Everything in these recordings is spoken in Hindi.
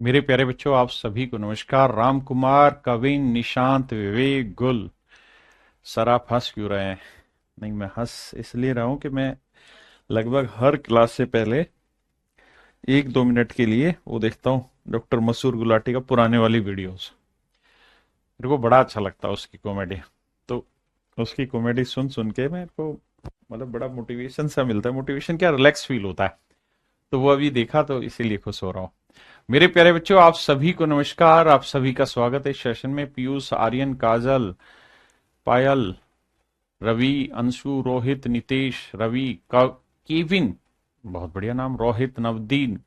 मेरे प्यारे बच्चों, आप सभी को नमस्कार। राम कुमार, कविन, निशांत, विवेक, गुल। सर, आप हंस क्यों रहे हैं? नहीं, मैं हंस इसलिए रहा हूं कि मैं लगभग हर क्लास से पहले 1-2 मिनट के लिए वो देखता हूँ डॉक्टर मसूर गुलाटी का पुराने वाली वीडियोस। मेरे को बड़ा अच्छा लगता है उसकी कॉमेडी। तो उसकी कॉमेडी सुन सुन के मेरे को मतलब बड़ा मोटिवेशन सा मिलता है। मोटिवेशन क्या, रिलैक्स फील होता है। तो वो अभी देखा तो इसीलिए खुश हो रहा हूँ। मेरे प्यारे बच्चों, आप सभी को नमस्कार। आप सभी का स्वागत है इस सेशन में। पीयूष, आर्यन, काजल, पायल, रवि, अंशु, रोहित, नितेश, रवि, केविन, बहुत बढ़िया नाम, रोहित, नवदीन,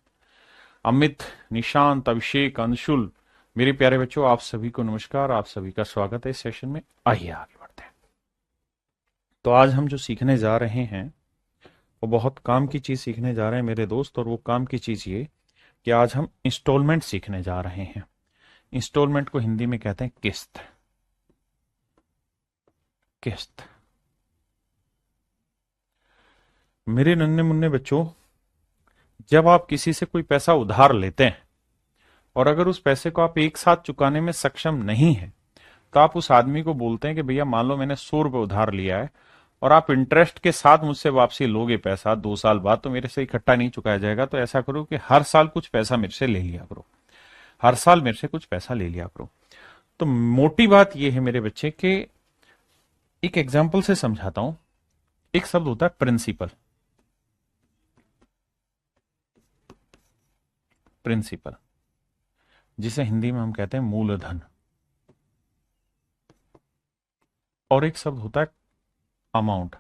अमित, निशांत, अभिषेक, अंशुल। मेरे प्यारे बच्चों, आप सभी को नमस्कार। आप सभी का स्वागत है इस सेशन में। आइए आगे बढ़ते हैं। तो आज हम जो सीखने जा रहे हैं वो बहुत काम की चीज सीखने जा रहे हैं मेरे दोस्त। और वो काम की चीज ये कि आज हम इंस्टॉलमेंट सीखने जा रहे हैं। इंस्टॉलमेंट को हिंदी में कहते हैं किस्त। किस्त। मेरे नन्हे मुन्ने बच्चों, जब आप किसी से कोई पैसा उधार लेते हैं और अगर उस पैसे को आप एक साथ चुकाने में सक्षम नहीं है, तो आप उस आदमी को बोलते हैं कि भैया, मान लो मैंने 100 रुपये उधार लिया है और आप इंटरेस्ट के साथ मुझसे वापसी लोगे पैसा 2 साल बाद, तो मेरे से इकट्ठा नहीं चुकाया जाएगा। तो ऐसा करो कि हर साल कुछ पैसा मेरे से ले लिया करो। हर साल मेरे से कुछ पैसा ले लिया करो। तो मोटी बात यह है मेरे बच्चे कि एक एग्जाम्पल से समझाता हूं। एक शब्द होता है प्रिंसिपल। प्रिंसिपल, जिसे हिंदी में हम कहते हैं मूलधन। और एक शब्द होता है अमाउंट।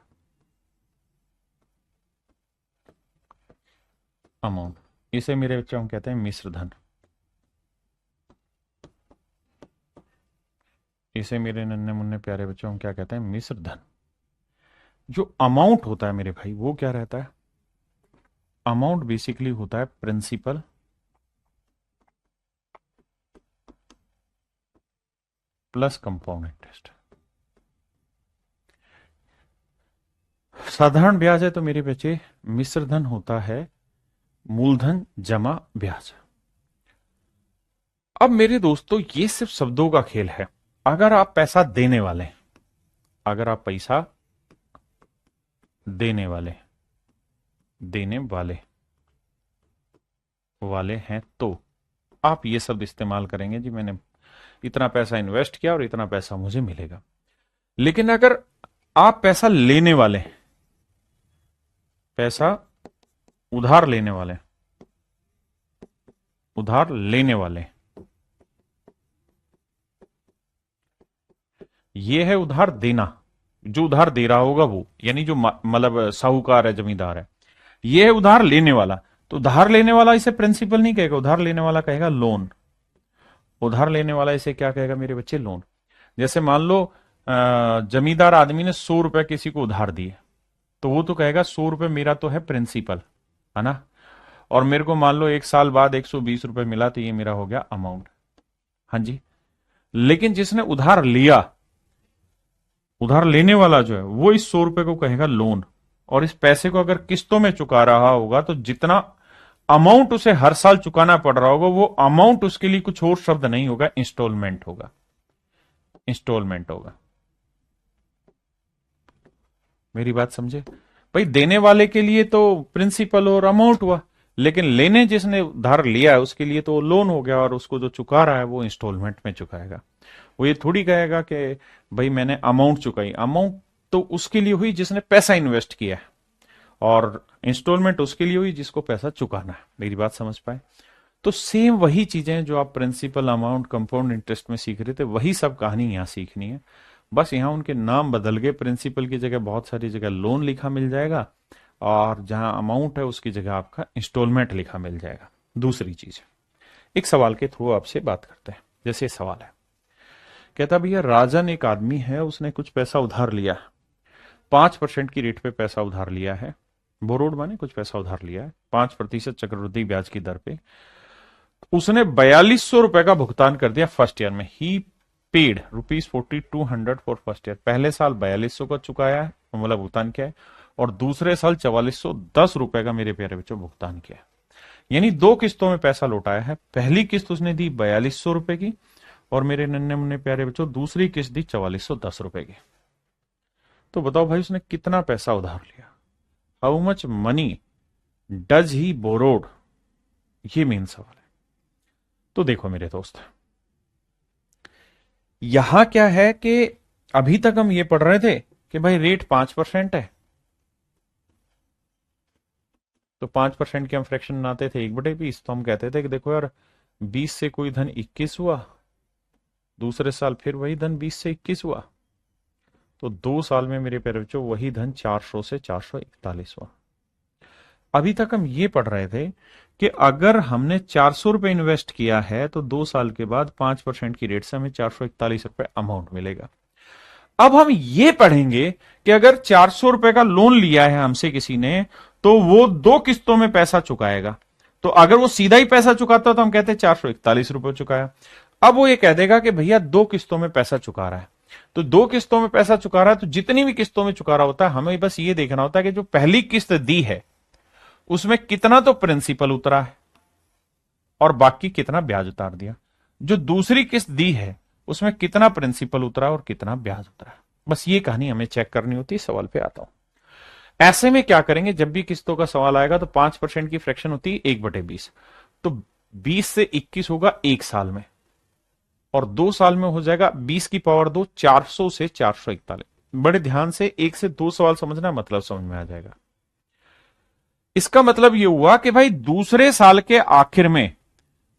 अमाउंट, इसे मेरे बच्चे हम कहते हैं मिश्र धन। इसे मेरे नन्हे मुन्ने प्यारे बच्चों हम क्या कहते हैं? मिश्र धन। जो अमाउंट होता है मेरे भाई, वो क्या रहता है? अमाउंट बेसिकली होता है प्रिंसिपल प्लस कंपाउंड इंटरेस्ट। साधारण ब्याज है तो मेरे बच्चे मिश्र धन होता है मूलधन जमा ब्याज। अब मेरे दोस्तों, ये सिर्फ शब्दों का खेल है। अगर आप पैसा देने वाले हैं, अगर आप पैसा देने वाले देने वाले वाले हैं, तो आप ये शब्द इस्तेमाल करेंगे, जी मैंने इतना पैसा इन्वेस्ट किया और इतना पैसा मुझे मिलेगा। लेकिन अगर आप पैसा लेने वाले हैं, पैसा उधार लेने वाले, उधार लेने वाले, ये है उधार देना। जो उधार दे रहा होगा वो, यानी जो मतलब साहूकार है, जमींदार है। ये है उधार लेने वाला। तो उधार लेने वाला इसे प्रिंसिपल नहीं कहेगा, उधार लेने वाला कहेगा लोन। उधार लेने वाला इसे क्या कहेगा मेरे बच्चे? लोन। जैसे मान लो जमींदार आदमी ने 100 रुपए किसी को उधार दिए, तो वो तो कहेगा 100 रुपए मेरा तो है प्रिंसिपल, है ना। और मेरे को मान लो 1 साल बाद 120 रुपए मिला, तो ये मेरा हो गया अमाउंट। हाँ जी। लेकिन जिसने उधार लिया, उधार लेने वाला जो है, वो इस 100 रुपए को कहेगा लोन। और इस पैसे को अगर किस्तों में चुका रहा होगा, तो जितना अमाउंट उसे हर साल चुकाना पड़ रहा होगा, वो अमाउंट उसके लिए कुछ और शब्द नहीं होगा, इंस्टॉलमेंट होगा। इंस्टॉलमेंट होगा। मेरी बात समझे भाई? देने वाले के लिए तो प्रिंसिपल और अमाउंट हुआ, लेकिन लेने जिसने उधार लिया है उसके लिए तो लोन हो गया, और उसको जो चुका रहा है वो इंस्टॉलमेंट में चुकाएगा। वो ये थोड़ी कहेगा कि भाई मैंने अमाउंट चुकाई। अमाउंट तो उसके लिए हुई जिसने पैसा इन्वेस्ट किया है, और इंस्टॉलमेंट उसके लिए हुई जिसको पैसा चुकाना है। मेरी बात समझ पाए? तो सेम वही चीजें जो आप प्रिंसिपल, अमाउंट, कंपाउंड इंटरेस्ट में सीख रहे थे, वही सब कहानी यहां सीखनी है। बस यहां उनके नाम बदल गए। प्रिंसिपल की जगह बहुत सारी जगह लोन लिखा मिल जाएगा, और जहां अमाउंट है उसकी जगह आपका इंस्टॉलमेंट लिखा मिल जाएगा। दूसरी चीज, एक सवाल के थ्रू आपसे बात करते हैं। जैसे सवाल है, कहता भैया, राजन एक आदमी है, उसने कुछ पैसा उधार लिया है, 5% की रेट पे पैसा उधार लिया है। बोरोड माने कुछ पैसा उधार लिया है 5% चक्रवृद्धि ब्याज की दर पे। उसने 4200 रुपए का भुगतान कर दिया फर्स्ट ईयर में। ही पेड ₹4200 फॉर फर्स्ट ईयर। पहले साल 4200 का चुकाया है, मतलब भुगतान किया है, और दूसरे साल 4410 रुपए का मेरे प्यारे बच्चों भुगतान किया है। यानी दो किस्तों में पैसा लौटाया है। पहली किस्त उसने दी 4200 रुपए की, और मेरे नन्हे मुन्ने प्यारे बच्चों दूसरी किस्त दी 4410 रुपए की। तो बताओ भाई उसने कितना पैसा उधार लिया? How much money does he borrowed? ये मेन सवाल है। तो देखो मेरे दोस्त, यहां क्या है कि अभी तक हम ये पढ़ रहे थे कि भाई रेट 5% है, तो 5% के हम फ्रैक्शन बनाते थे 1/20। तो हम कहते थे कि देखो यार 20 से कोई धन 21 हुआ, दूसरे साल फिर वही धन 20 से 21 हुआ, तो 2 साल में मेरे प्यारे बच्चों वही धन 400 से 441 हुआ। अभी तक हम ये पढ़ रहे थे कि अगर हमने 400 रुपए इन्वेस्ट किया है तो 2 साल के बाद 5% की रेट से हमें 441 रुपए अमाउंट मिलेगा। अब हम ये पढ़ेंगे कि अगर 400 रुपए का लोन लिया है हमसे किसी ने, तो वो दो किस्तों में पैसा चुकाएगा। तो अगर वो सीधा ही पैसा चुकाता तो हम कहते हैं 441 रुपए चुकाया। अब वो ये कह देगा कि भैया दो किस्तों में पैसा चुका रहा है, तो दो किस्तों में पैसा चुका रहा है, तो जितनी भी किस्तों में चुका रहा होता है हमें बस ये देखना होता है कि जो पहली किस्त दी है उसमें कितना तो प्रिंसिपल उतरा है और बाकी कितना ब्याज उतार दिया। जो दूसरी किस्त दी है उसमें कितना प्रिंसिपल उतरा और कितना ब्याज उतरा। बस ये कहानी हमें चेक करनी होती है। सवाल पे आता हूं। ऐसे में क्या करेंगे, जब भी किस्तों का सवाल आएगा तो 5% की फ्रैक्शन होती है 1/20, तो 20 से 21 होगा 1 साल में, और 2 साल में हो जाएगा 20 की पावर 2 400 से 441। बड़े ध्यान से 1 से 2 सवाल समझना, मतलब समझ में आ जाएगा। इसका मतलब यह हुआ कि भाई दूसरे साल के आखिर में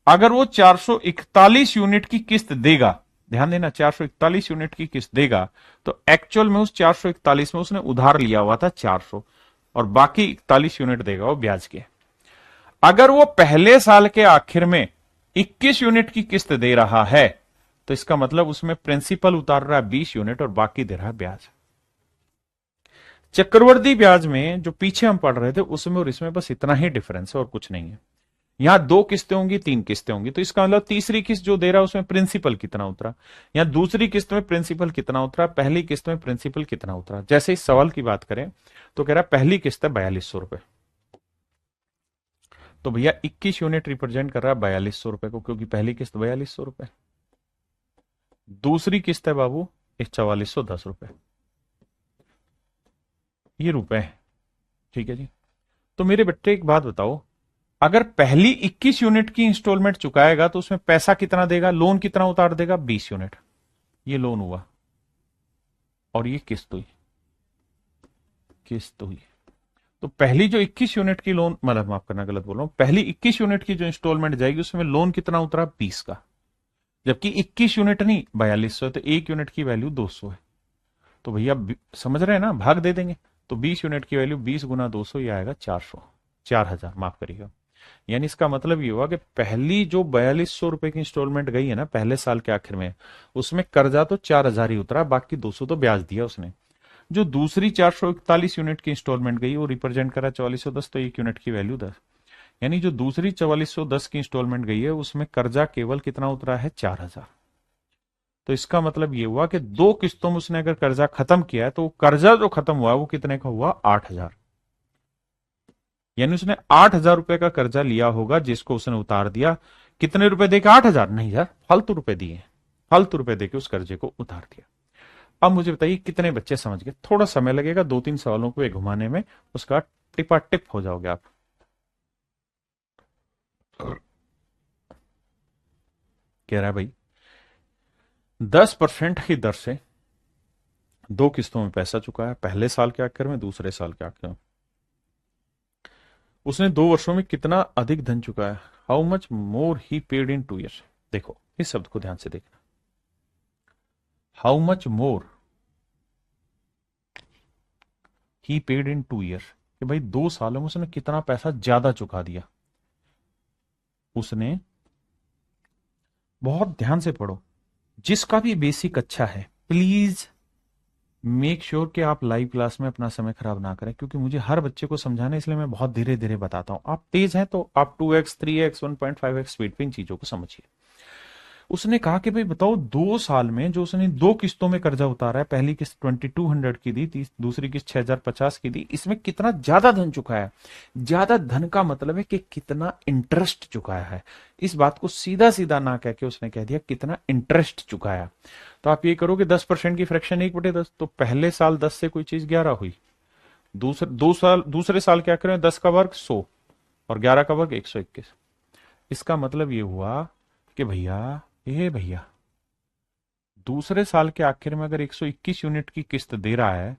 अगर वो 441 यूनिट की किस्त देगा, ध्यान देना 441 यूनिट की किस्त देगा, तो एक्चुअल में उस 441 में उसने उधार लिया हुआ था 400, और बाकी 41 यूनिट देगा वो ब्याज के। अगर वो पहले साल के आखिर में 21 यूनिट की किस्त दे रहा है, तो इसका मतलब उसमें प्रिंसिपल उतार रहा है 20 यूनिट और बाकी दे रहा है ब्याज। चक्रवर्ती ब्याज में जो पीछे हम पढ़ रहे थे उसमें और इसमें बस इतना ही डिफरेंस है और कुछ नहीं है। यहां दो किस्तें होंगी, 3 किस्तें होंगी, तो इसका मतलब तीसरी किस्त जो दे रहा है उसमें प्रिंसिपल कितना उतरा, यहां दूसरी किस्त में प्रिंसिपल कितना उतरा, पहली किस्त में प्रिंसिपल कितना उतरा। जैसे इस सवाल की बात करें तो कह रहा है पहली किस्त है 4200 रुपए, तो भैया 21 यूनिट रिप्रेजेंट कर रहा है 4200 रुपए को, क्योंकि पहली किस्त 4200 रुपए। दूसरी किस्त है बाबू 4410 रुपए, ये रुपए है। ठीक है जी। तो मेरे बेटे एक बात बताओ, अगर पहली 21 यूनिट की इंस्टॉलमेंट चुकाएगा तो उसमें पैसा कितना देगा, लोन कितना उतार देगा? 20 यूनिट। ये लोन हुआ और ये किस्त हुई, किस्त हुई। तो पहली जो 21 यूनिट की लोन, मतलब माफ करना गलत बोल रहा हूं, पहली 21 यूनिट की जो इंस्टॉलमेंट जाएगी उसमें लोन कितना उतरा? 20 का, जबकि 21 यूनिट नहीं 4200 है, तो एक यूनिट की वैल्यू 200 है। तो भैया समझ रहे हैं ना, भाग दे देंगे। तो 20 यूनिट की वैल्यू 20 गुना 200, ये आएगा 400, 4000 माफ करिएगा। यानी इसका मतलब ये हुआ कि पहली जो 4200 रुपए की इंस्टॉलमेंट गई है ना पहले साल के आखिर में, उसमें कर्जा तो 4000 ही उतरा, बाकी 200 तो ब्याज दिया उसने। जो दूसरी 441 यूनिट की इंस्टॉलमेंट गई वो रिप्रेजेंट करा 4410, तो एक यूनिट की वैल्यू 10। यानी जो दूसरी 4410 की इंस्टॉलमेंट गई है उसमें कर्जा केवल कितना उतरा है? 4000। तो इसका मतलब ये हुआ कि दो किस्तों में उसने अगर कर्जा खत्म किया है तो कर्जा जो खत्म हुआ वो कितने का हुआ? 8000। यानी उसने 8000 रुपए का कर्जा लिया होगा जिसको उसने उतार दिया। कितने रुपए देके? 8000 नहीं यार, फालतू रुपए दिए, फालतू रुपए देके उस कर्जे को उतार दिया। अब मुझे बताइए कितने बच्चे समझ गए? थोड़ा समय लगेगा 2-3 सवालों को घुमाने में, उसका टिपा टिप हो जाओगे आप। कह रहा है भाई 10% की दर से दो किस्तों में पैसा चुकाया, पहले साल के आखिर में, दूसरे साल के आखिर में। उसने 2 वर्षों में कितना अधिक धन चुकाया? How much more he paid in 2 years. देखो इस शब्द को ध्यान से देखना, how much more he paid in 2 year, कि भाई 2 सालों में उसने कितना पैसा ज्यादा चुका दिया। उसने, बहुत ध्यान से पढ़ो, जिसका भी बेसिक अच्छा है प्लीज मेक श्योर कि आप लाइव क्लास में अपना समय खराब ना करें, क्योंकि मुझे हर बच्चे को समझाना है, इसलिए मैं बहुत धीरे धीरे बताता हूं। आप तेज हैं तो आप 2x 3x 1.5x स्पीड पे इन चीजों को समझिए। उसने कहा कि भाई बताओ 2 साल में जो उसने 2 किस्तों में कर्जा उतारा है, पहली किस्त 2200 की दी, दूसरी किस्त 6050 की दी, इसमें कितना ज्यादा धन चुकाया है। ज्यादा धन का मतलब है कि कितना इंटरेस्ट चुकाया है। इस बात को सीधा सीधा ना कह के उसने कह दिया कितना इंटरेस्ट चुकाया। तो आप ये करो कि 10% की फ्रैक्शन 1/10, तो पहले साल 10 से कोई चीज 11 हुई, दूसरे साल क्या करें, 10 का वर्ग 100 और 11 का वर्ग 121। इसका मतलब ये हुआ कि भैया, ये भैया, दूसरे साल के आखिर में अगर 121 यूनिट की किस्त दे रहा है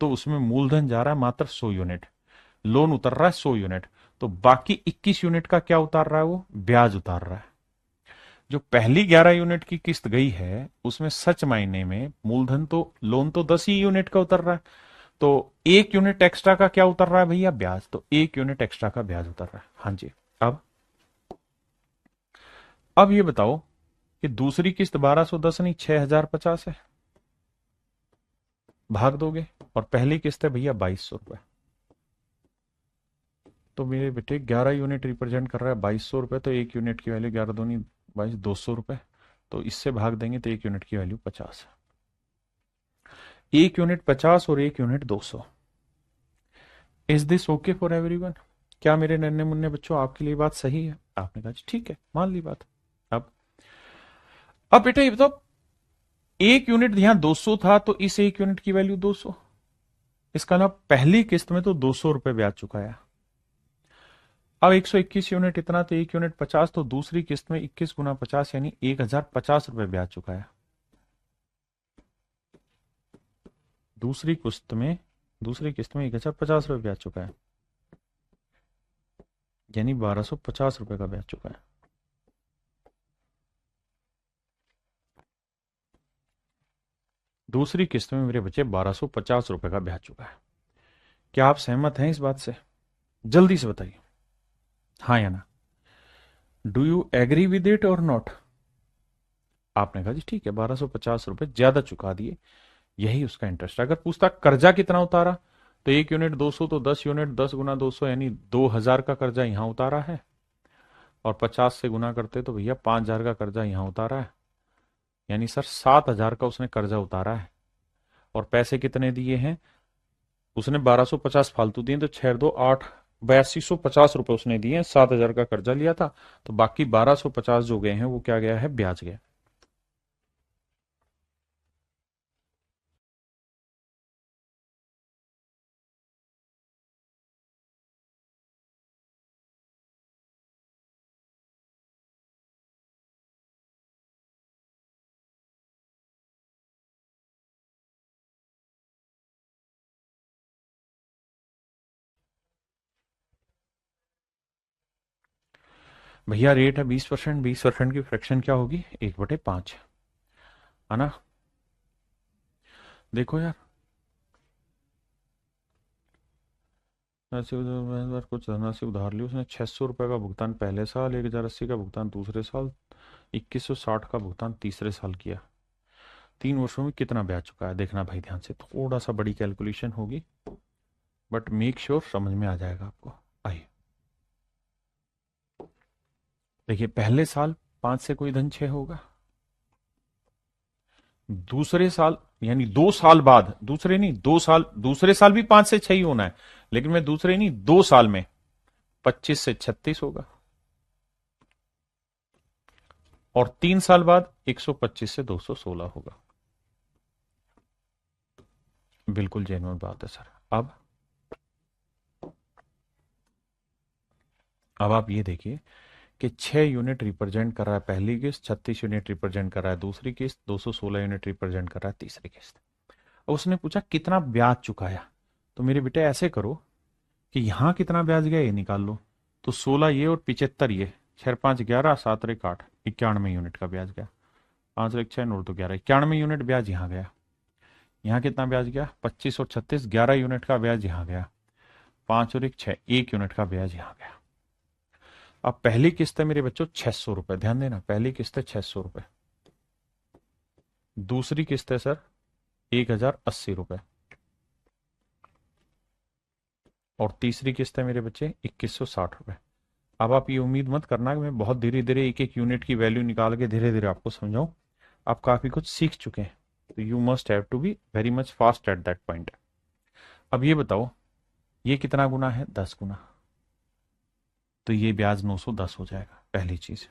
तो उसमें मूलधन जा रहा है मात्र 100 यूनिट, लोन उतर रहा है 100 यूनिट, तो बाकी 21 यूनिट का क्या उतार रहा है, वो ब्याज उतार रहा है। जो पहली 11 यूनिट की किस्त गई है उसमें सच मायने में मूलधन तो, लोन तो 10 ही यूनिट का उतर रहा है, तो 1 यूनिट एक्स्ट्रा का क्या उतर रहा है भैया, ब्याज, तो 1 यूनिट एक्स्ट्रा का ब्याज उतर रहा है। हाँ जी। अब ये बताओ कि दूसरी किस्त 1210 नहीं 6050 है, भाग दोगे, और पहली किस्त है भैया 2200 रुपए। तो मेरे बेटे 11 यूनिट रिप्रेजेंट कर रहा है 2200 रुपए, तो 1 यूनिट की वैल्यू 11 दूनी 22, 200 रुपए। तो इससे भाग देंगे तो 1 यूनिट की वैल्यू 50 है। 1 यूनिट 50 और 1 unit 200। Is this okay for everyone? क्या मेरे नन्हे मुन्ने बच्चों आपके लिए बात सही है? आपने कहा जी ठीक है, मान ली बात। अब अब बेटा ये बताओ, 1 यूनिट यहां 200 था तो इस 1 यूनिट की वैल्यू 200। इसका मतलब पहली किस्त में तो 200 रुपए ब्याज चुकाया। अब 121 यूनिट इतना, तो 1 यूनिट 50, तो दूसरी किस्त में 21 गुना 50 यानी 1050 रुपए ब्याज चुकाया। दूसरी किस्त में दूसरी किस्त में 1050 रुपए ब्याज चुकाया, यानी 1250 रुपए का ब्याज चुकाया। दूसरी किस्त में मेरे बच्चे 1250 रुपए का ब्याज चुका है। क्या आप सहमत हैं इस बात से? जल्दी से बताइए, हाँ या ना। Do you agree with it और नॉट? आपने कहा जी ठीक है, 1250 रुपए ज्यादा चुका दिए, यही उसका इंटरेस्ट। अगर पूछता कर्जा कितना उतारा, तो 1 यूनिट 200, तो 10 यूनिट 10 गुना 200 यानी 2000 का कर्जा यहां उतारा है, और 50 से गुना करते तो भैया 5000 का कर्जा यहां उतारा है, यानी सर 7000 का उसने कर्जा उतारा है। और पैसे कितने दिए हैं उसने, 1250 फालतू दिए, तो 6 2 8, 8250 रुपए उसने दिए हैं, 7000 का कर्जा लिया था, तो बाकी 1250 जो गए हैं वो क्या गया है, ब्याज गया। भैया रेट है 20%, 20% की फ्रैक्शन क्या होगी, 1/5, है ना। देखो यार, कुछ धनराशि उधार ली उसने, 600 रुपए का भुगतान पहले साल, 1080 का भुगतान दूसरे साल, 2160 का भुगतान तीसरे साल किया। 3 वर्षों में कितना ब्याज चुका है, देखना भाई ध्यान से, थोड़ा सा बड़ी कैलकुलेशन होगी, बट मेक श्योर समझ में आ जाएगा आपको। आइए देखिए, पहले साल 5 से कोई धन 6 होगा, दूसरे साल यानी 2 साल बाद, दूसरे नहीं 2 साल, दूसरे साल भी 5 से 6 ही होना है, लेकिन मैं दूसरे नहीं 2 साल में 25 से 36 होगा, और 3 साल बाद 125 से 216 होगा। बिल्कुल जेन्युइन बात है सर। अब आप ये देखिए कि 6 यूनिट रिप्रेजेंट कर रहा है पहली किस्त, 36 यूनिट रिप्रेजेंट कर रहा है दूसरी किस्त, 216 यूनिट रिप्रेजेंट कर रहा है तीसरी किस्त। और उसने पूछा कितना ब्याज चुकाया, तो मेरे बेटे ऐसे करो कि यहां कितना ब्याज गया ये निकाल लो, तो 16 ये और 75 ये, 6 5 11 7 1 8, 91 यूनिट का ब्याज गया। 5 1 6 नोट, तो 11, 91 यूनिट ब्याज यहाँ गया। यहाँ कितना ब्याज गया, 25 और 36, 11 यूनिट का ब्याज यहाँ गया। 5 और 1 6, 1 यूनिट का ब्याज यहाँ गया। अब पहली किस्त है मेरे बच्चों 600 रुपए, ध्यान देना, पहली किस्त है 600 रुपए, दूसरी किस्त है सर 1080 रुपए, और तीसरी किस्त है मेरे बच्चे 2160 रुपए। अब आप ये उम्मीद मत करना कि मैं बहुत धीरे धीरे एक एक यूनिट की वैल्यू निकाल के धीरे धीरे आपको समझाऊं। आप काफी कुछ सीख चुके हैं, तो you must have to be very much fast at that point. अब ये बताओ, ये कितना गुना है? 10 गुना। तो ये ब्याज 910 हो जाएगा, पहली चीज।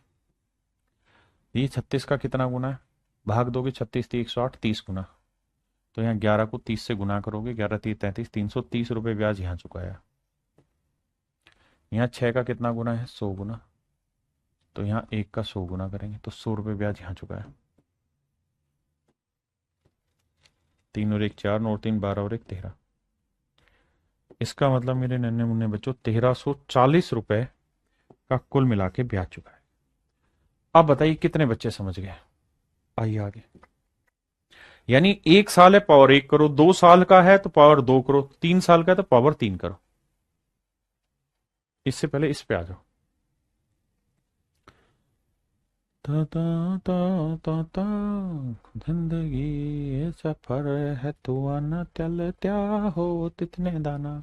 ये 36 का कितना गुना है? भाग दोगे 36 थी 108, 30 गुना। तो यहाँ 11 को 30 से गुना करोगे, 11 3 33, 330 रुपये ब्याज यहाँ चुकाया। यहाँ 6 का कितना गुना है? 100 गुना। तो यहाँ 1 का 100 गुना करेंगे तो 100 रुपये ब्याज यहाँ चुकाया। 3 और 1 4, 9 और 3 12 और 1 13। इसका मतलब मेरे नन्हे मुन्ने बच्चों 1340 रुपए का कुल मिला के ब्याज चुकाया। अब बताइए कितने बच्चे समझ गए? आइए आगे। यानी 1 साल है पावर 1 करो, 2 साल का है तो पावर 2 करो, 3 साल का है तो पावर 3 करो। इससे पहले इस पे आ जाओ। ता ता ता ता ता, जिंदगी ये सफर है तू आना चल त्या हो तितने दाना।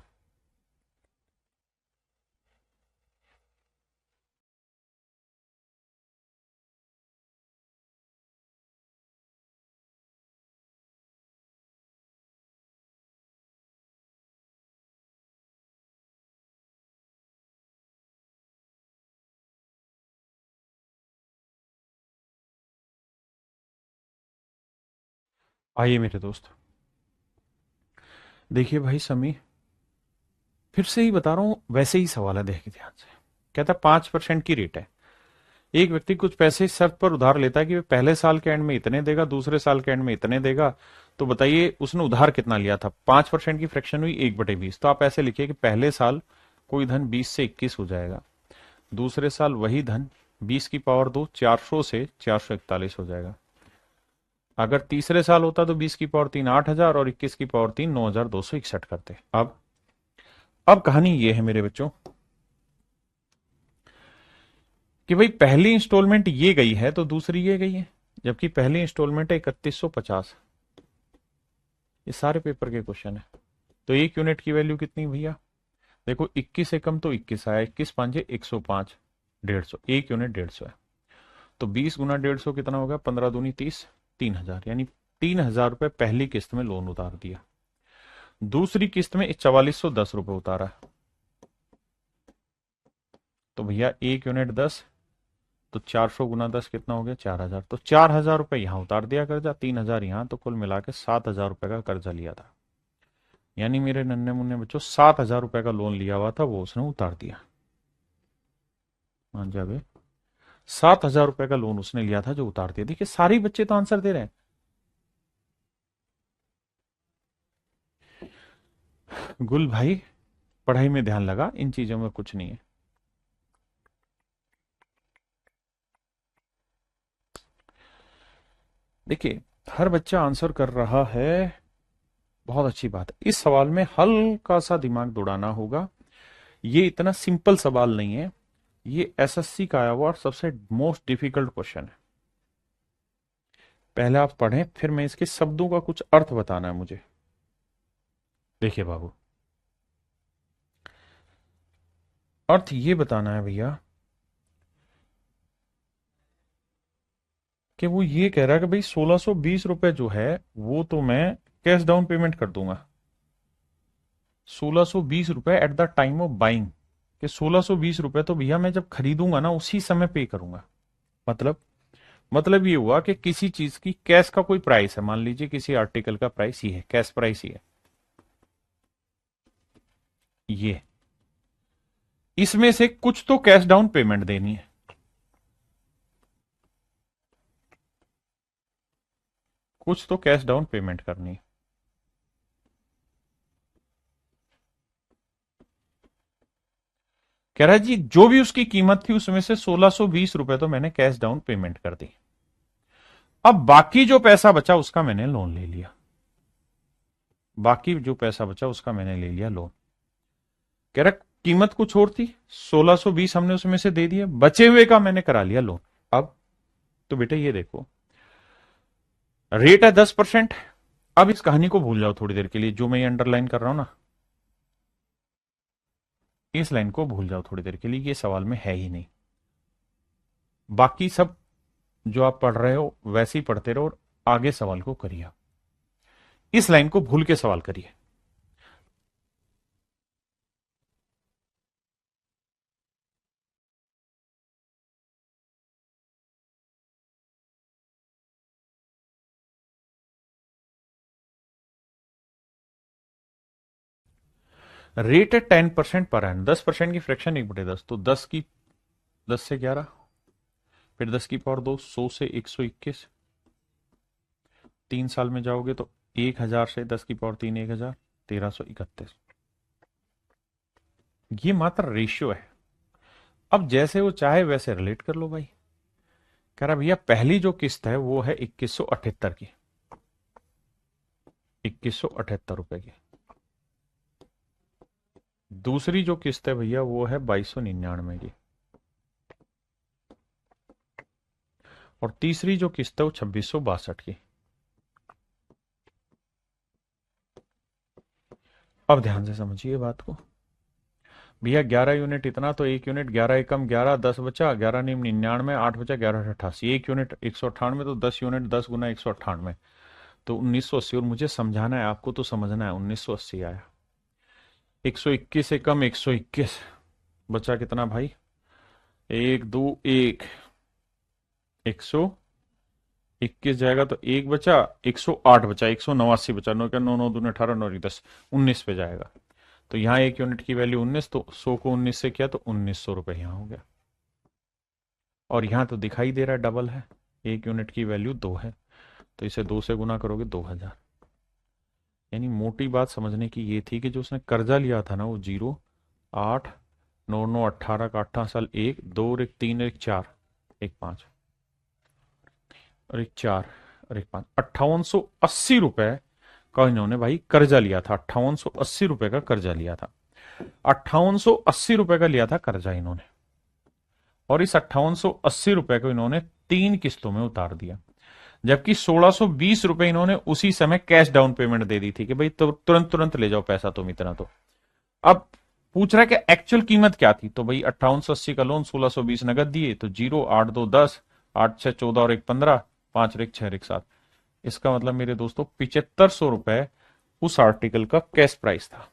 आइए मेरे दोस्त, देखिए भाई समी, फिर से ही बता रहा हूं, वैसे ही सवाल है, देखिए ध्यान से। कहता है 5% की रेट है। एक व्यक्ति कुछ पैसे इस शर्त पर उधार लेता है कि वह पहले साल के एंड में इतने देगा, दूसरे साल के एंड में इतने देगा। तो बताइए उसने उधार कितना लिया था? 5% की फ्रैक्शन हुई 1/20। तो आप ऐसे लिखिए कि पहले साल कोई धन 20 से 21 हो जाएगा, दूसरे साल वही धन 20 की पावर 2 400 से 441 हो जाएगा। अगर तीसरे साल होता तो 20 की पावर 3 8000 और 21 की पावर 3 9261 करते। अब कहानी ये है मेरे बच्चों कि भाई पहली इंस्टॉलमेंट ये गई है तो दूसरी ये गई है, जबकि पहली इंस्टॉलमेंट है 3150। ये सारे पेपर के क्वेश्चन है। तो एक यूनिट की वैल्यू कितनी भैया? देखो 21 से कम तो 21 आया, 21 पांचे 105, 150, एक यूनिट 150 है। तो 20 गुना 150 कितना होगा? 15 दूनी 30, 3000। यानी 3000 रुपए पहली किस्त में लोन उतार दिया। दूसरी किस्त में 4410 रुपए उतारा। तो भैया एक यूनिट 10, तो 400 गुना 10 कितना हो गया? 4000। तो 4000 रुपए यहां उतार दिया कर्जा, 3000 यहां, तो कुल मिला के 7000 रुपए का कर्जा लिया था। यानी मेरे नन्हे मुन्ने बच्चों 7000 रुपए का लोन लिया हुआ था, वो उसने उतार दिया। मान जा बे, 7000 रुपए का लोन उसने लिया था जो उतार दिया। देखिए सारे बच्चे तो आंसर दे रहे हैं। गुल भाई, पढ़ाई में ध्यान लगा, इन चीजों में कुछ नहीं है। देखिए हर बच्चा आंसर कर रहा है, बहुत अच्छी बात है। इस सवाल में हल्का सा दिमाग दौड़ाना होगा। ये इतना सिंपल सवाल नहीं है, ये एसएससी का आया हुआ और सबसे मोस्ट डिफिकल्ट क्वेश्चन है। पहले आप पढ़ें, फिर मैं इसके शब्दों का कुछ अर्थ बताना है मुझे। देखिए बाबू, अर्थ ये बताना है भैया कि वो ये कह रहा है कि भाई 1620 रुपए जो है वो तो मैं कैश डाउन पेमेंट कर दूंगा। 1620 रुपए at the time of buying, कि 1620 रुपए तो भैया मैं जब खरीदूंगा ना उसी समय पे करूंगा। मतलब ये हुआ कि किसी चीज की कैश का कोई प्राइस है, मान लीजिए किसी आर्टिकल का प्राइस ही है, कैश प्राइस ही है ये, इसमें से कुछ तो कैश डाउन पेमेंट देनी है, कुछ तो कैश डाउन पेमेंट करनी है। कह रहा है जी जो भी उसकी कीमत थी उसमें से 1620 रुपए तो मैंने कैश डाउन पेमेंट कर दी। अब बाकी जो पैसा बचा उसका मैंने लोन ले लिया, बाकी जो पैसा बचा उसका मैंने ले लिया लोन। कह रहा कीमत कुछ और थी, 1620 हमने उसमें से दे दिया, बचे हुए का मैंने करा लिया लोन। अब तो बेटा ये देखो, रेट है 10%। अब इस कहानी को भूल जाओ थोड़ी देर के लिए, जो मैं ये अंडरलाइन कर रहा हूं ना। इस लाइन को भूल जाओ थोड़ी देर के लिए, ये सवाल में है ही नहीं। बाकी सब जो आप पढ़ रहे हो वैसे ही पढ़ते रहो और आगे सवाल को करिए। इस लाइन को भूल के सवाल करिए। रेट है 10% पर एन, 10% की फ्रैक्शन 1/10, तो 10 से 11, फिर 10 की पावर 2, 100 से 121, 3 साल में जाओगे तो 1000 से 10 की पावर 3, 1000, 1331। ये मात्र रेशियो है। अब जैसे वो चाहे वैसे रिलेट कर लो भाई। कह रहा भैया पहली जो किस्त है वो है 2178 की, 2178 रुपए की। दूसरी जो किस्त है भैया वो है 2299 की, और तीसरी जो किस्त है वो 2662 की। अब ध्यान से समझिए बात को। भैया 11 यूनिट इतना, तो 1 यूनिट 11 एकम 11, 10 बचा, 11 99, 8 बचा, 11 88, 1 यूनिट 198, तो 10 यूनिट 10 गुना 198, तो 1980। और मुझे समझाना है आपको, तो समझना है, 1980 आया। 121 एकम 121, बचा कितना भाई, 1 2 1, 121 जाएगा तो 1 बचा, 108 बचा, 189 बचा, 9 क्या 9 9 दूने 18, 9 10, 19 पे जाएगा। तो यहाँ 1 यूनिट की वैल्यू 19, तो 100 को 19 से किया तो 1900 रुपये यहाँ हो गया। और यहाँ तो दिखाई दे रहा है डबल है, 1 यूनिट की वैल्यू 2 है, तो इसे 2 से गुना करोगे 2000। यानी मोटी बात समझने की ये थी कि जो उसने कर्जा लिया था ना वो 0 8 9 9 18 का 18 साल, 1 2 और 1 3 और 1 4, 1 5 और 1 4 और 1 5, 5880 रुपए का इन्होंने भाई कर्जा लिया था। 5880 रुपए का कर्जा लिया था, 5880 रुपए का लिया था कर्जा इन्होंने। और इस 5880 रुपए को इन्होंने 3 किस्तों में उतार दिया, जबकि 1620 रुपए इन्होंने उसी समय कैश डाउन पेमेंट दे दी थी कि भाई तुरंत तुरंत ले जाओ पैसा तुम इतना। तो अब पूछ रहा है कि एक्चुअल कीमत क्या थी, तो भाई 5880 का लोन, 1620 नगद दिए, तो 0 8 2 10, 8 6 14 और 1 15, 5 और 1 6 और 1 7। इसका मतलब मेरे दोस्तों 7500 रुपए उस आर्टिकल का कैश प्राइस था।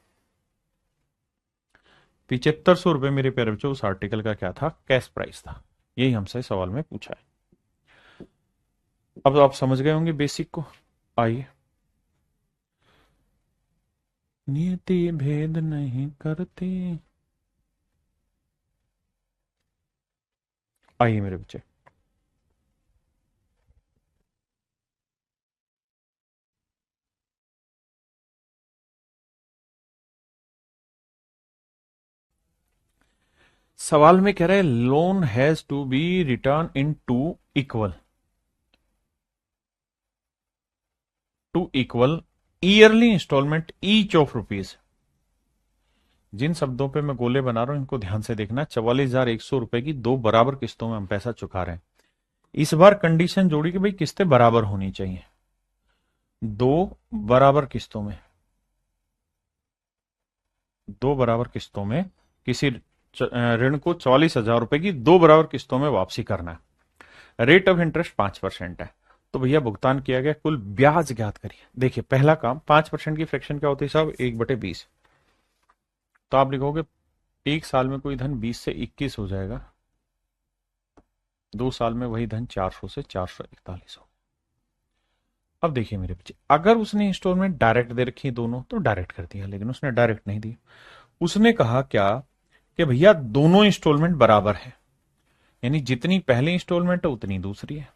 7500 रुपए मेरे प्यारे बच्चों उस आर्टिकल का क्या था, कैश प्राइस था। यही हमसे सवाल में पूछा है। अब तो आप समझ गए होंगे बेसिक को। आइए, नियति भेद नहीं करती। आइए मेरे बच्चे, सवाल में कह रहे हैं loan has to be return in two equal yearly instalment each of rupees. जिन शब्दों पे मैं गोले बना रहा हूं इनको ध्यान से देखना। 44,100 रुपए की 2 बराबर किस्तों में हम पैसा चुका रहे हैं। इस बार कंडीशन जोड़ी कि भाई किस्तें बराबर होनी चाहिए। 2 बराबर किस्तों में, 2 बराबर किस्तों में किसी ऋण को 44,000 रुपए की 2 बराबर किस्तों में वापसी करना है। रेट ऑफ इंटरेस्ट 5% है। तो भैया भुगतान किया गया कुल ब्याज ज्ञात करिए। देखिए पहला काम, 5% की फ्रैक्शन क्या होती है साहब, 1/20। तो आप लिखोगे 1 साल में कोई धन 20 से 21 हो जाएगा, 2 साल में वही धन 400 से 441 हो। अब देखिए मेरे बच्चे, अगर उसने इंस्टॉलमेंट डायरेक्ट दे रखी दोनों तो डायरेक्ट कर दिया, लेकिन उसने डायरेक्ट नहीं दी। उसने कहा क्या कि भैया दोनों इंस्टॉलमेंट बराबर है, यानी जितनी पहली इंस्टॉलमेंट है उतनी दूसरी है,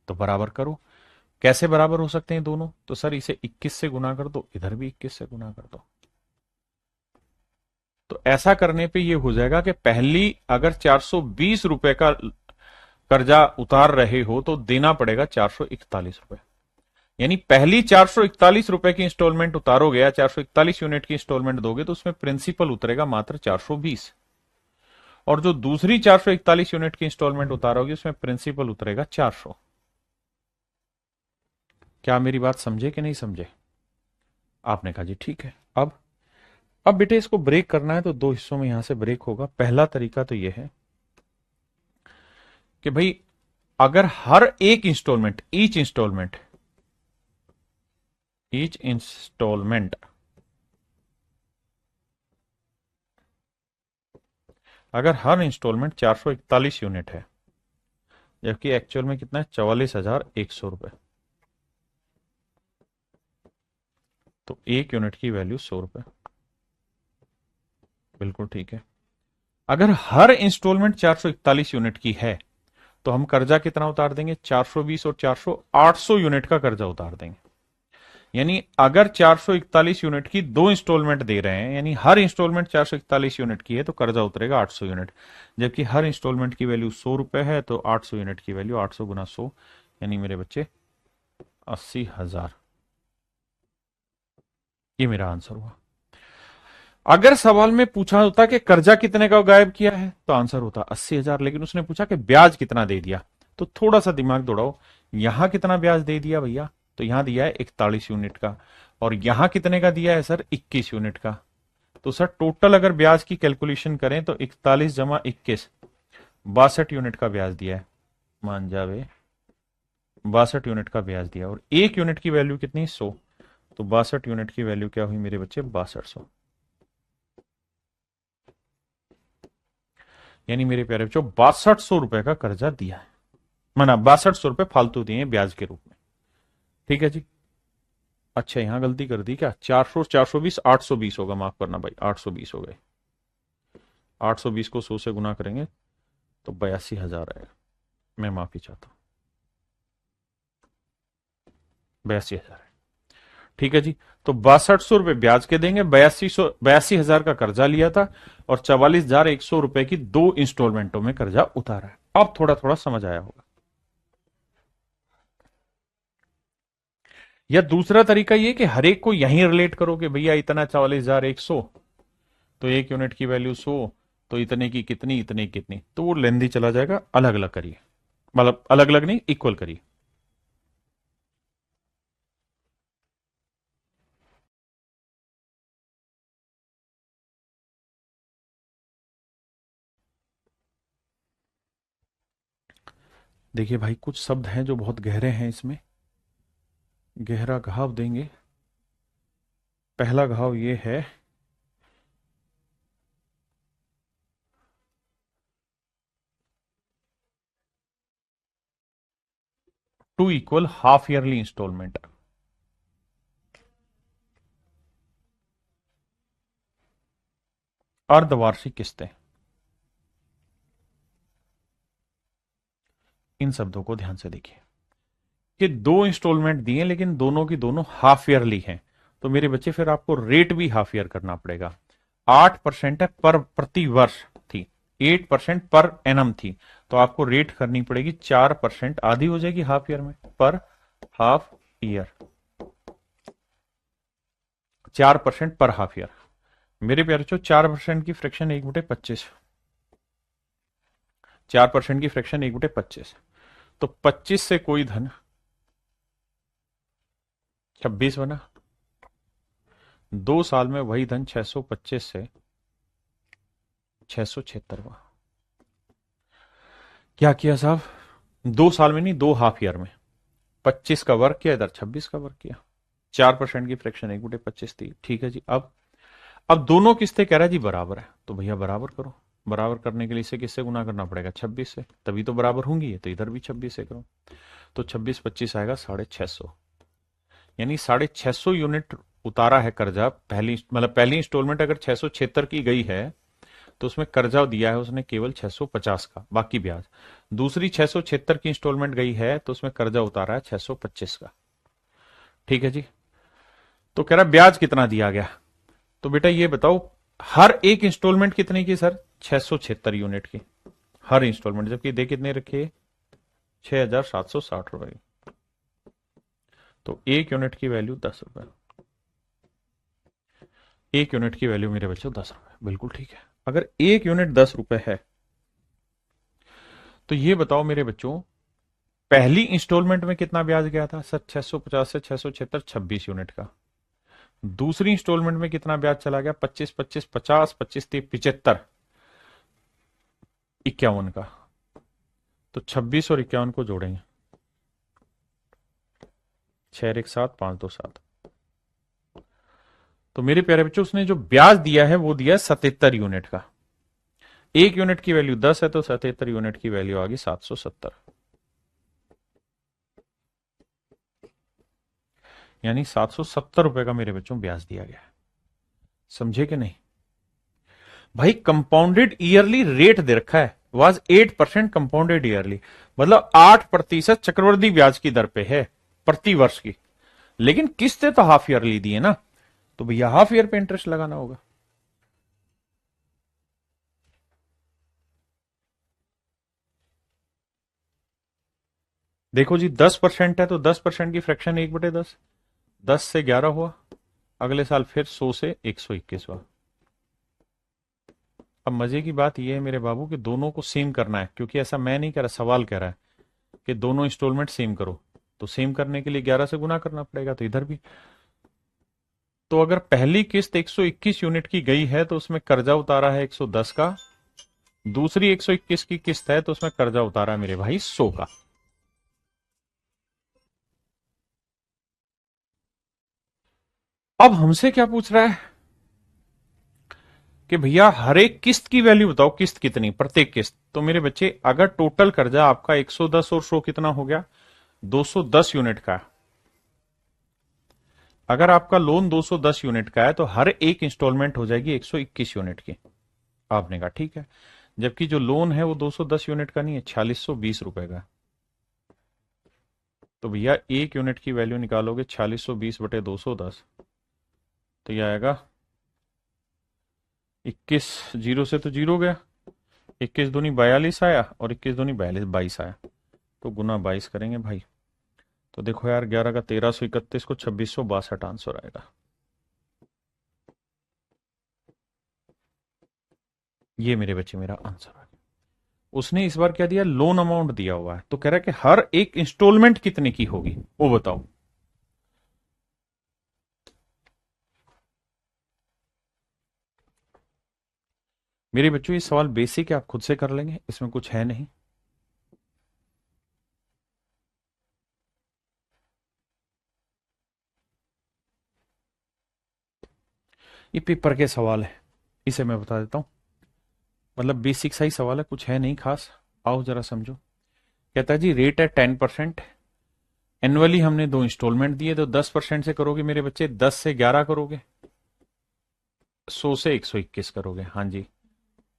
तो बराबर करो। कैसे बराबर हो सकते हैं दोनों, तो सर इसे 21 से गुना कर दो, इधर भी 21 से गुना कर दो। तो ऐसा करने पे ये हो जाएगा कि पहली अगर 420 रुपए का कर्जा उतार रहे हो तो देना पड़ेगा 441 रुपए। यानी पहली 441 रुपए की इंस्टॉलमेंट उतारोगे या 441 यूनिट की इंस्टॉलमेंट दोगे तो उसमें प्रिंसिपल उतरेगा मात्र 420, और जो दूसरी 441 यूनिट की इंस्टॉलमेंट उतारोगे उसमें प्रिंसिपल उतरेगा 400। क्या मेरी बात समझे कि नहीं समझे? आपने कहा जी ठीक है। अब अब बेटे इसको ब्रेक करना है तो दो हिस्सों में यहां से ब्रेक होगा। पहला तरीका तो यह है कि भाई अगर हर एक इंस्टॉलमेंट, ईच इंस्टॉलमेंट अगर हर इंस्टॉलमेंट 441 यूनिट है, जबकि एक्चुअल में कितना है 44,100 रुपए, तो एक यूनिट की वैल्यू 100 रुपए। बिल्कुल ठीक है। अगर हर इंस्टॉलमेंट 441 यूनिट की है तो हम कर्जा कितना उतार देंगे? 420 और 400, 800 यूनिट का कर्जा उतार देंगे। यानी अगर 441 यूनिट की दो इंस्टॉलमेंट दे रहे हैं, यानी हर इंस्टॉलमेंट 441 यूनिट की है, तो कर्जा उतरेगा 800 यूनिट। जबकि हर इंस्टॉलमेंट की वैल्यू 100 रुपए है, तो 800 यूनिट की वैल्यू 800 गुना 100, यानी मेरे बच्चे 80,000। ये मेरा आंसर हुआ। अगर सवाल में पूछा होता कि कर्जा कितने का गायब किया है, तो आंसर होता 80,000। लेकिन उसने पूछा कि ब्याज कितना दे दिया, तो थोड़ा सा दिमाग दौड़ाओ। यहां कितना ब्याज दे दिया भैया? तो यहां दिया है 41 यूनिट का, और यहां कितने का दिया है सर? 21 यूनिट का। तो सर टोटल अगर ब्याज की कैलकुलेशन करें तो 41 जमा 21, 62 यूनिट का ब्याज दिया है। मान जावे 62 यूनिट का ब्याज दिया, और एक यूनिट की वैल्यू कितनी? 100। तो 62 यूनिट की वैल्यू क्या हुई मेरे बच्चे? 6200। यानी मेरे प्यारे बच्चों 6200 रुपए का कर्जा दिया है, माना 6200 रुपए फालतू दिए हैं ब्याज के रूप में। ठीक है जी। अच्छा यहां गलती कर दी क्या? 400, 420, 820 होगा, माफ करना भाई, 820 हो गए। 820 को 100 से गुना करेंगे तो 82,000 आएगा। मैं माफी चाहता हूं, 82,000 है। ठीक है जी। तो 6200 रुपए ब्याज के देंगे, 82,000 का कर्जा लिया था, और 44,100 रुपए की दो इंस्टॉलमेंटों में कर्जा उतारा है। अब थोड़ा थोड़ा समझ आया होगा। या दूसरा तरीका ये कि हर एक को यहीं रिलेट करो कि भैया इतना 44,100, तो एक यूनिट की वैल्यू 100, तो इतने की कितनी, इतने की कितनी, तो वो लेंदी चला जाएगा। अलग अलग करिए, मतलब अलग अलग नहीं, इक्वल करिए। देखिए भाई कुछ शब्द हैं जो बहुत गहरे हैं, इसमें गहरा घाव देंगे। पहला घाव ये है, two equal half yearly instalment. अर्धवार्षिक किस्तें, इन शब्दों को ध्यान से देखिए कि दो इंस्टॉलमेंट दिए लेकिन दोनों की दोनों हाफ ईयरली हैं, तो मेरे बच्चे फिर आपको रेट भी हाफ ईयर करना पड़ेगा। 8% है पर प्रति वर्ष थी, 8% पर एनम थी, तो आपको रेट करनी पड़ेगी 4%, आधी हो जाएगी हाफ ईयर में, पर हाफ ईयर, 4% पर हाफ ईयर। मेरे प्यारे बच्चों 4% की फ्रैक्शन 1/25, 4% की फ्रैक्शन 1/25, तो 25 से कोई धन 26 बना। 2 साल में वही धन 625 से 676। क्या किया साहब? 2 साल में नहीं, 2 हाफ ईयर में 25 का वर्क किया, इधर 26 का वर्क किया। 4% की फ्रैक्शन 1/25 थी। ठीक है जी। अब दोनों किस्तें कह रहा है जी बराबर है, तो भैया बराबर करो। बराबर करने के लिए इसे किससे गुना करना पड़ेगा? 26 से, तभी तो बराबर होंगी। तो इधर भी 26 से करो, तो 26 25 आएगा 650। यानी 650 यूनिट उतारा है कर्जा। पहली मतलब पहली इंस्टॉलमेंट अगर 676 की गई है, तो उसमें कर्जा दिया है उसने केवल 650 का, बाकी ब्याज। दूसरी 676 की इंस्टॉलमेंट गई है, तो उसमें कर्जा उतारा है 625 का। ठीक है जी। तो कह रहा है ब्याज कितना दिया गया, तो बेटा ये बताओ हर एक इंस्टॉलमेंट कितने की सर? 676 यूनिट की हर इंस्टॉलमेंट, जबकि दे कितने रखे? 6,760 रुपए। तो एक यूनिट की वैल्यू 10 रुपए। एक यूनिट की वैल्यू मेरे बच्चों 10 रुपए, बिल्कुल ठीक है। अगर एक यूनिट 10 रुपए है, तो ये बताओ मेरे बच्चों पहली इंस्टॉलमेंट में कितना ब्याज गया था सर? 650 से 676, 26 यूनिट का। दूसरी इंस्टॉलमेंट में कितना ब्याज चला गया? 25, 25, 50, 25, 30, 75, 51 का। तो 26 और 51 को जोड़ेंगे, 6 1 7, 5 2 7। तो मेरे प्यारे बच्चों उसने जो ब्याज दिया है वो दिया है 77 यूनिट का। एक यूनिट की वैल्यू 10 है तो 77 यूनिट की वैल्यू आ गई 770, यानी 770 रुपए का मेरे बच्चों ब्याज दिया गया है। समझे कि नहीं भाई? कंपाउंडेड ईयरली रेट दे रखा है, वाज 8% कंपाउंडेड ईयरली, मतलब 8% चक्रवृद्धि ब्याज की दर पे है प्रति वर्ष की। लेकिन किस्तें तो हाफ ईयरली दी है ना, तो भैया हाफ ईयर पे इंटरेस्ट लगाना होगा। देखो जी 10% है तो 10% की फ्रैक्शन 1/10, 10 से 11 हुआ, अगले साल फिर 100 से 121 हुआ। अब मजे की बात यह है मेरे बाबू कि दोनों को सेम करना है, क्योंकि ऐसा मैं नहीं कह रहा, सवाल कह रहा है कि दोनों इंस्टॉलमेंट सेम करो। तो सेम करने के लिए 11 से गुना करना पड़ेगा, तो इधर भी। तो अगर पहली किस्त 121 यूनिट की गई है तो उसमें कर्जा उतारा है 110 का, दूसरी 121 की किस्त है तो उसमें कर्जा उतारा है मेरे भाई 100 का। अब हमसे क्या पूछ रहा है कि भैया हर एक किस्त की वैल्यू बताओ, किस्त कितनी प्रत्येक किस्त। तो मेरे बच्चे अगर टोटल कर्जा आपका 110 और 100 कितना हो गया? 210 यूनिट का। अगर आपका लोन 210 यूनिट का है तो हर एक इंस्टॉलमेंट हो जाएगी 121 यूनिट की। आपने कहा ठीक है, जबकि जो लोन है वो 210 यूनिट का नहीं है, 4620 रुपए का। तो भैया एक यूनिट की वैल्यू निकालोगे 4620 बटे 210, तो यह आएगा 21, जीरो से तो जीरो गया, 21 दूनी 42 आया और 21 दूनी 22 आया, तो गुना 22 करेंगे भाई। तो देखो यार 11 का 1331 को 2662 आंसर आएगा। ये मेरे बच्चे मेरा आंसर आ गया। उसने इस बार क्या दिया? लोन अमाउंट दिया हुआ है, तो कह रहा है कि हर एक इंस्टॉलमेंट कितने की होगी वो बताओ। मेरे बच्चों ये सवाल बेसिक है, आप खुद से कर लेंगे, इसमें कुछ है नहीं। ये पेपर के सवाल है, इसे मैं बता देता हूं। मतलब बेसिक सा ही सवाल है, कुछ है नहीं खास। आओ जरा समझो। कहता है जी रेट है 10%, एनुअली हमने दो इंस्टॉलमेंट दिए, तो 10% से करोगे मेरे बच्चे, 10 से 11 करोगे, 100 से 121 करोगे। हाँ जी।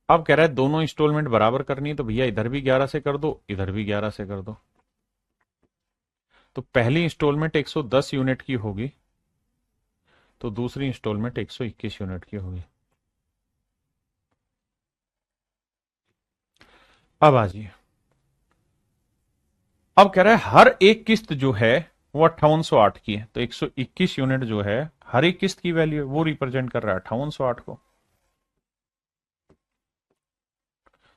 अब कह रहा है दोनों इंस्टॉलमेंट बराबर करनी है, तो भैया इधर भी 11 से कर दो, इधर भी 11 से कर दो। तो पहली इंस्टॉलमेंट 110 यूनिट की होगी, तो दूसरी इंस्टॉलमेंट 121 यूनिट की होगी। अब आ जाइए। अब कह रहा है हर एक किस्त जो है वो 5808 की है, तो 121 यूनिट जो है हर एक किस्त की वैल्यू है, वो रिप्रेजेंट कर रहा है 5808 को।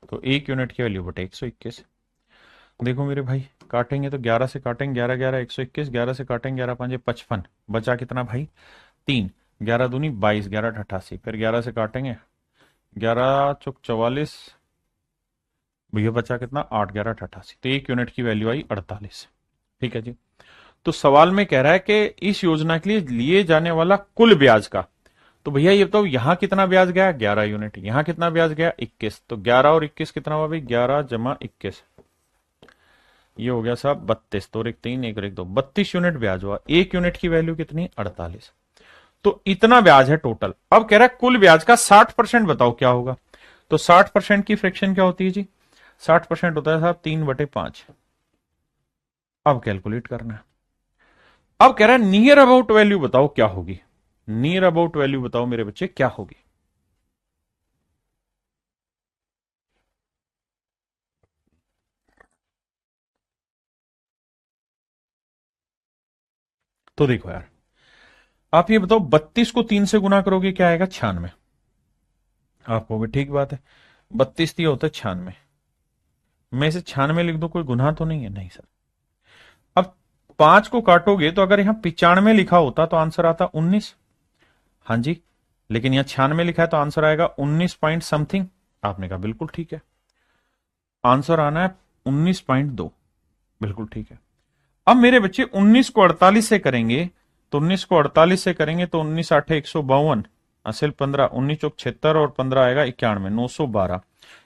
तो एक यूनिट की वैल्यू बटे 121। देखो मेरे भाई काटेंगे तो 11 से काटेंगे, 11 11 121, 11 से काटेंगे 11 5 55, बचा कितना भाई? 3, 11 दूनी 22, 11 88, फिर 11 से काटेंगे 11 चौक 44, भैया बचा कितना? 8, 11 88, तो एक यूनिट की वैल्यू आई 48। ठीक है जी। तो सवाल में कह रहा है कि इस योजना के लिए लिए जाने वाला कुल ब्याज का, तो भैया ये बताओ यहां कितना ब्याज गया? 11 यूनिट। यहां कितना ब्याज गया? 21। तो 11 और 21 कितना हुआ भाई? 11 जमा 21, ये हो गया साहब 32। तो एक 3 एक और एक 2, 32 यूनिट ब्याज हुआ। एक यूनिट की वैल्यू कितनी? 48। तो इतना ब्याज है टोटल। अब कह रहा है कुल ब्याज का 60% बताओ क्या होगा। तो 60% की फ्रैक्शन क्या होती है जी? 60% होता है साहब 3/5। अब कैलकुलेट करना है। अब कह रहा है नियर अबाउट वैल्यू बताओ क्या होगी। नियर अबाउट वैल्यू बताओ मेरे बच्चे क्या होगी। तो देखो यार, आप ये बताओ 32 को 3 से गुना करोगे क्या आएगा? 96। आप कहोगे ठीक बात है, 32 दिया होता है 96, मैं इसे 96 लिख दूं, कोई गुनाह तो नहीं है? नहीं सर। अब 5 को काटोगे तो अगर यहां 95 लिखा होता तो आंसर आता 19, हाँ जी, लेकिन यहाँ 96 लिखा है तो आंसर आएगा 19 पॉइंट समथिंग। आपने कहा बिल्कुल ठीक है, आंसर आना है 19.2। बिल्कुल ठीक है। अब मेरे बच्चे 19 को 48 से करेंगे, तो 19 को 48 से करेंगे तो 19 आठे 152, असल 15, 19 चौक 76 और 15 आएगा 91, 912।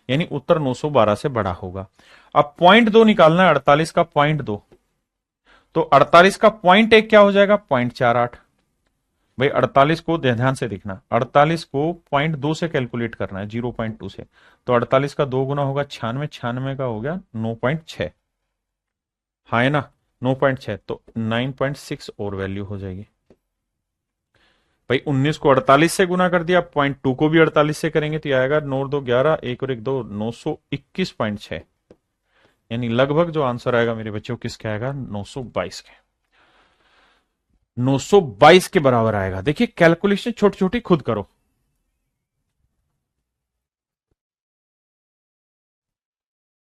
यानी उत्तर 912 से बड़ा होगा। अब पॉइंट दो निकालना है, 48 का पॉइंट दो, तो 48 का पॉइंट एक क्या हो जाएगा, 0.48। भाई 48 को ध्यान से देखना, 48 को पॉइंट दो से कैलकुलेट करना है, 0.2 से। तो 48 का दो गुना होगा 96, 96 का हो गया 9.6। हाँ है ना, 9.6, तो 9.6 और वैल्यू हो जाएगी। भाई 19 को 48 से गुना कर दिया, पॉइंट टू को भी 48 से करेंगे तो ये आएगा 9 और 2 11, एक और एक दो, 921.6। यानी लगभग जो आंसर आएगा मेरे बच्चों किसका आएगा, 922 के, 922 के बराबर आएगा। देखिए कैलकुलेशन छोटी छोटी खुद करो।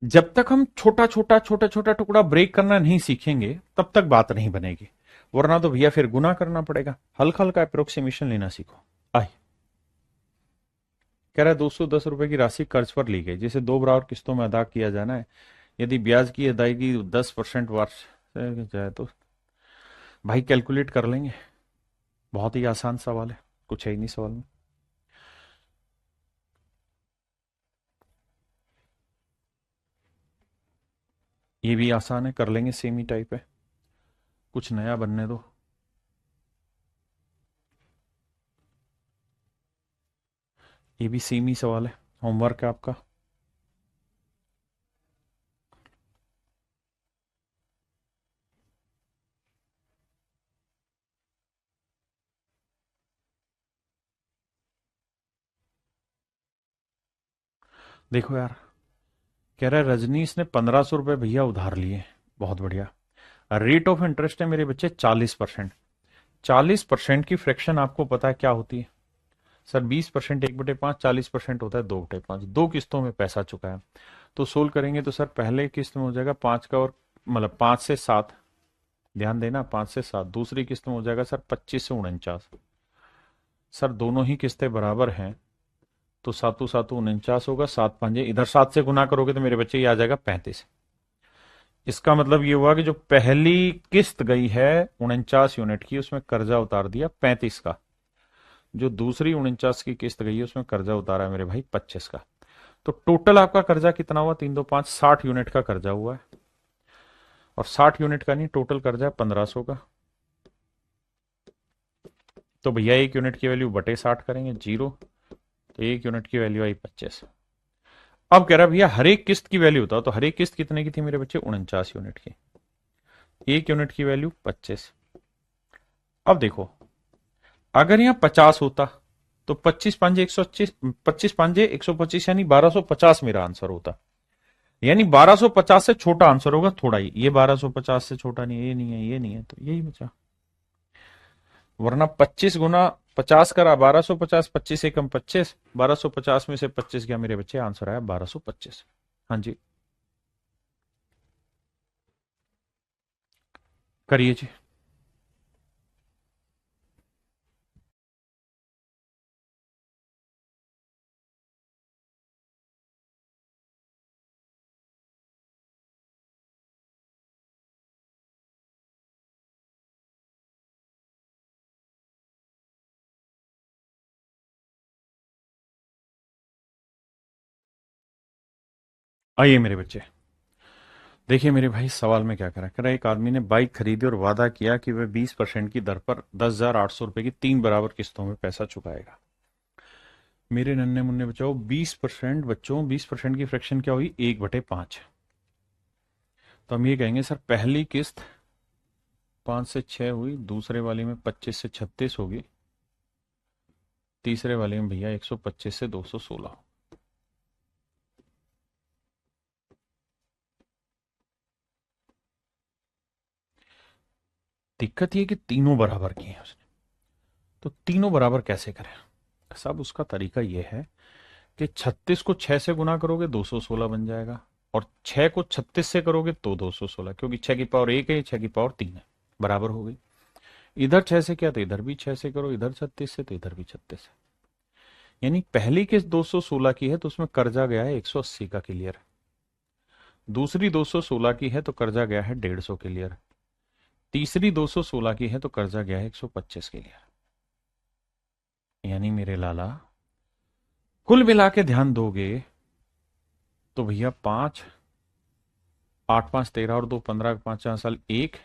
जब तक हम छोटा छोटा छोटा छोटा टुकड़ा ब्रेक करना नहीं सीखेंगे तब तक बात नहीं बनेगी, वरना तो भैया फिर गुना करना पड़ेगा। हल्का हल्का अप्रोक्सीमेशन लेना सीखो। आए, कह रहा है 210 रुपए की राशि कर्ज पर ली गई, जिसे दो बराबर किस्तों में अदा किया जाना है। यदि ब्याज की अदायगी 10% वार्षिक जाए तो। भाई कैलकुलेट कर लेंगे, बहुत ही आसान सवाल है, कुछ है ही नहीं सवाल में। ये भी आसान है, कर लेंगे, सेम ही टाइप है, कुछ नया बनने दो। ये भी सेम ही सवाल है, होमवर्क है आपका। देखो यार, कह रहा है रजनीश ने 1500 रुपये भैया उधार लिए। बहुत बढ़िया। रेट ऑफ इंटरेस्ट है मेरे बच्चे 40%। 40% की फ्रैक्शन आपको पता है क्या होती है? सर 20% 1/5, 40% होता है 2/5। दो किस्तों में पैसा चुका है, तो सोल्व करेंगे तो सर पहले किस्त में हो जाएगा 5 का, और मतलब 5 से 7, ध्यान देना 5 से 7। दूसरी किस्त में हो जाएगा सर 25 से 49। सर दोनों ही किस्तें बराबर हैं, तो सातों सातों 49 होगा, 7 5 इधर 7 से गुना करोगे तो मेरे बच्चे ये आ जाएगा 35। इसका मतलब ये हुआ कि जो पहली किस्त गई है 49 यूनिट की, उसमें कर्जा उतार दिया 35 का। जो दूसरी 49 की किस्त गई है उसमें कर्जा उतारा है मेरे भाई 25 का। तो टोटल आपका कर्जा कितना हुआ, 3 2 5, 60 यूनिट का कर्जा हुआ है। और 60 यूनिट का नहीं, टोटल कर्जा है 1500 का। तो भैया 1 यूनिट की वैल्यू बटे 60 करेंगे, 0। तो 1 यूनिट की वैल्यू आई 25। अब कह रहा है भैया हर एक किस्त की वैल्यू बताओ, तो हर एक किस्त कितने की थी मेरे बच्चे, 49 यूनिट की। 1 यूनिट की वैल्यू 25। अब देखो, अगर यहां 50 होता तो 25 5 125, 25 5 125, यानी 1250 मेरा आंसर होता। यानी 1250 से छोटा आंसर होगा थोड़ा ही, ये 1250 से छोटा नहीं है, ये नहीं है, ये नहीं है, तो यही बचा। वरना 25 गुना 50 करा 1250, 25 एकम 25, 1250 में से 25 गया मेरे बच्चे, आंसर आया 1225। हाँ जी, करिए जी। आइए मेरे बच्चे, देखिए मेरे भाई सवाल में क्या करा एक आदमी ने बाइक खरीदी और वादा किया कि वह 20% की दर पर 10,800 रुपए की 3 बराबर किस्तों में पैसा चुकाएगा। मेरे नन्हे मुन्ने बचाओ, 20% बच्चों, 20% की फ्रैक्शन क्या हुई, 1/5। तो हम ये कहेंगे सर पहली किस्त 5 से 6 हुई, दूसरे वाली में 25 से 36 होगी, तीसरे वाले में भैया 125 से 216। दिक्कत ये कि तीनों बराबर की है उसने, तो तीनों बराबर कैसे करें? सब उसका तरीका यह है कि 36 को 6 से गुना करोगे 216 बन जाएगा, और 6 को 36 से करोगे तो 216, क्योंकि 6 की पावर 1 है, 6 की पावर 3 है, बराबर हो गई। इधर 6 से किया तो इधर भी 6 से करो, इधर 36 से तो इधर भी 36 से। यानी पहली किस्त 216 की है तो उसमें कर्जा गया है 180 का क्लियर। दूसरी 216 की है तो कर्जा गया है 150 क्लियर। तीसरी 216 की है तो कर्जा गया है 125 क्लियर। यानी मेरे लाला कुल मिला के ध्यान दोगे तो भैया 5, 8 5 13 और 2 15, 5 4 साल, 1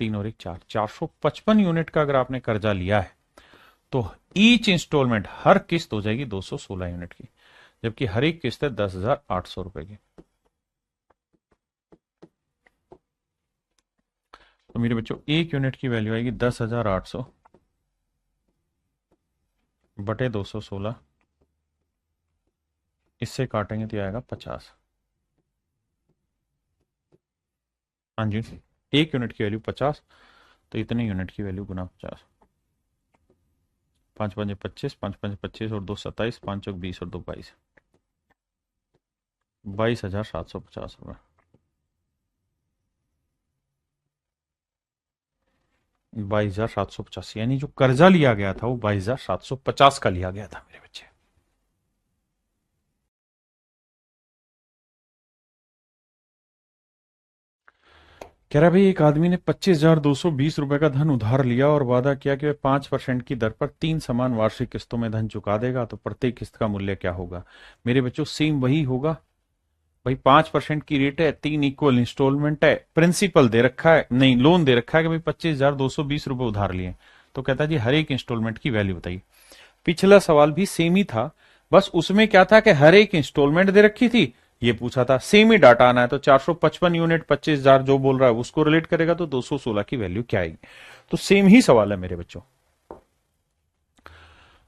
3 और 1 4, 455 यूनिट का अगर आपने कर्जा लिया है तो ईच इंस्टॉलमेंट हर किस्त हो जाएगी 216 यूनिट की, जबकि हर एक किस्त है 10,800 रुपए की। तो मेरे बच्चों एक यूनिट की वैल्यू आएगी 10,800 बटे 216, इससे काटेंगे तो आएगा 50। हाँ जी, एक यूनिट की वैल्यू 50, तो इतने यूनिट की वैल्यू गुना 50। 5 5 25, 5 5 25 और 2 27, 5 चौक 20 और 2 22, 22,750 रुपये। 22,750, यानी जो कर्जा लिया गया था वो 22,750 का लिया गया था मेरे बच्चे। कह रहा भाई एक आदमी ने 25,220 रुपए का धन उधार लिया और वादा किया कि वह 5% की दर पर 3 समान वार्षिक किस्तों में धन चुका देगा, तो प्रत्येक किस्त का मूल्य क्या होगा? मेरे बच्चों सेम वही होगा भाई। 5% की रेट है, 3 इक्वल इंस्टॉलमेंट है, प्रिंसिपल दे रखा है, नहीं लोन दे रखा है कि भाई 25,220 रुपए उधार लिए, तो कहता है जी हर एक इंस्टॉलमेंट की वैल्यू बताइए। पिछला सवाल भी सेम ही था, बस उसमें क्या था कि हर एक इंस्टॉलमेंट दे रखी थी, ये पूछा था सेम ही डाटा आना है, तो 455 यूनिट 25,000 जो बोल रहा है उसको रिलेट करेगा, तो 216 की वैल्यू क्या आएगी। तो सेम ही सवाल है मेरे बच्चों।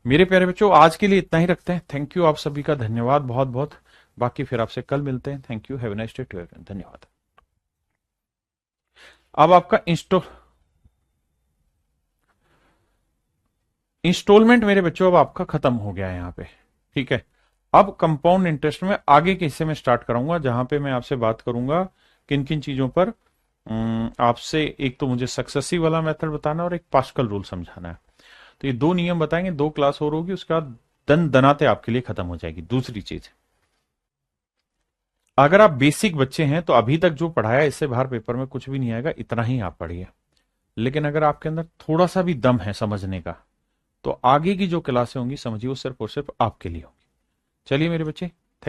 मेरे प्यारे बच्चों आज के लिए इतना ही रखते हैं। थैंक यू, आप सभी का धन्यवाद बहुत बहुत। बाकी फिर आपसे कल मिलते हैं। Thank you, have a nice day to everyone. धन्यवाद। अब आपका इंस्टॉलमेंट मेरे बच्चों अब आपका खत्म हो गया है यहाँ पे, ठीक है। अब कंपाउंड इंटरेस्ट में आगे के हिस्से में स्टार्ट कराऊंगा, जहां पे मैं आपसे बात करूंगा किन किन चीजों पर। आपसे एक तो मुझे सक्सेसिव वाला मेथड बताना और एक पास्कल रूल समझाना है। तो ये दो नियम बताएंगे, 2 क्लास और होगी, उसके बाद दन दनाते आपके लिए खत्म हो जाएगी। दूसरी चीज, अगर आप बेसिक बच्चे हैं तो अभी तक जो पढ़ाया इससे बाहर पेपर में कुछ भी नहीं आएगा, इतना ही आप पढ़िए। लेकिन अगर आपके अंदर थोड़ा सा भी दम है समझने का, तो आगे की जो क्लासें होंगी समझिए वो सिर्फ और सिर्फ आपके लिए होंगी। चलिए मेरे बच्चे,